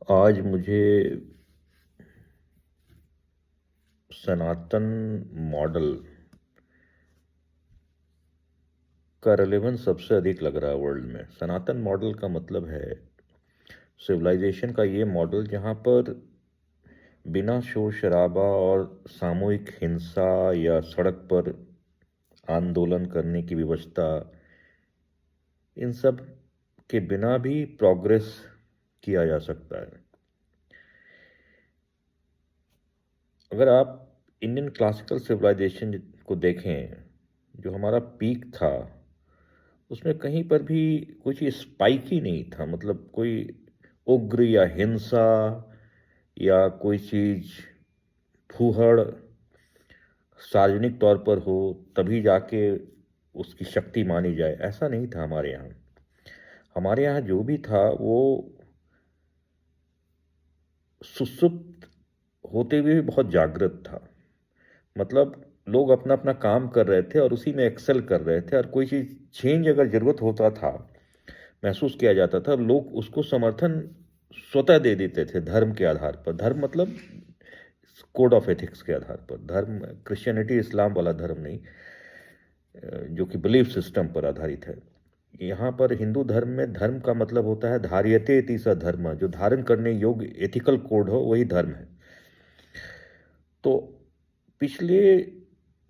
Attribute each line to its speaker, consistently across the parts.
Speaker 1: आज मुझे सनातन मॉडल का रेलेवेंस सबसे अधिक लग रहा है वर्ल्ड में। सनातन मॉडल का मतलब है सिविलाइजेशन का ये मॉडल जहाँ पर बिना शोर शराबा और सामूहिक हिंसा या सड़क पर आंदोलन करने की व्यवस्था, इन सब के बिना भी प्रोग्रेस किया जा सकता है। अगर आप इंडियन क्लासिकल सिविलाइजेशन को देखें, जो हमारा पीक था, उसमें कहीं पर भी कुछ स्पाइकी नहीं था। मतलब कोई उग्र या हिंसा या कोई चीज फूहड़ सार्वजनिक तौर पर हो तभी जाके उसकी शक्ति मानी जाए, ऐसा नहीं था हमारे यहाँ। हमारे यहाँ जो भी था वो सुसुप्त होते हुए भी बहुत जागृत था। मतलब लोग अपना अपना काम कर रहे थे और उसी में एक्सेल कर रहे थे, और कोई चीज चेंज अगर जरूरत होता था, महसूस किया जाता था, लोग उसको समर्थन स्वतः दे देते थे धर्म के आधार पर। धर्म मतलब कोड ऑफ एथिक्स के आधार पर। धर्म क्रिश्चियनिटी इस्लाम वाला धर्म नहीं, जो कि बिलीफ सिस्टम पर आधारित है। यहाँ पर हिंदू धर्म में धर्म का मतलब होता है धार्यते इति स धर्म, जो धारण करने योग्य एथिकल कोड हो वही धर्म है। तो पिछले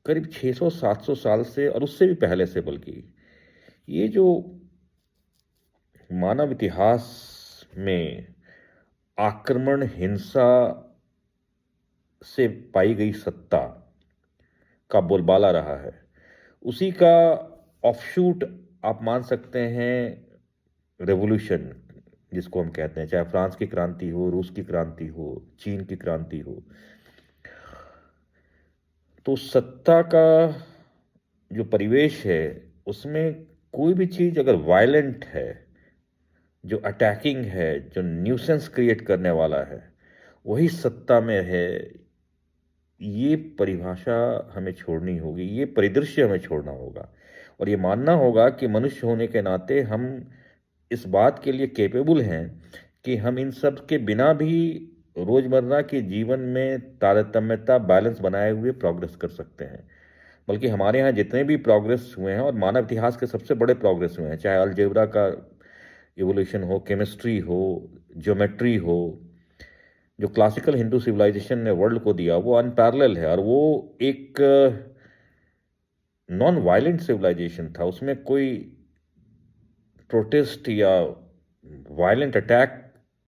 Speaker 1: करीब 600-700 साल से, और उससे भी पहले से बल्कि, ये जो मानव इतिहास में आक्रमण हिंसा से पाई गई सत्ता का बोलबाला रहा है, उसी का ऑफशूट आप मान सकते हैं रेवोल्यूशन जिसको हम कहते हैं। चाहे फ्रांस की क्रांति हो, रूस की क्रांति हो, चीन की क्रांति हो, तो सत्ता का जो परिवेश है उसमें कोई भी चीज अगर वायलेंट है, जो अटैकिंग है, जो न्यूसेंस क्रिएट करने वाला है, वही सत्ता में है। ये परिभाषा हमें छोड़नी होगी, ये परिदृश्य हमें छोड़ना होगा, और ये मानना होगा कि मनुष्य होने के नाते हम इस बात के लिए कैपेबल हैं कि हम इन सब के बिना भी रोजमर्रा के जीवन में तारतम्यता बैलेंस बनाए हुए प्रोग्रेस कर सकते हैं। बल्कि हमारे यहाँ जितने भी प्रोग्रेस हुए हैं, और मानव इतिहास के सबसे बड़े प्रोग्रेस हुए हैं, चाहे अलजेब्रा का इवोल्यूशन हो, केमिस्ट्री हो, ज्योमेट्री हो, जो क्लासिकल हिंदू सिविलाइजेशन ने वर्ल्ड को दिया वो अनपैरेलल है। और वो एक नॉन वायलेंट सिविलाइजेशन था। उसमें कोई प्रोटेस्ट या वायलेंट अटैक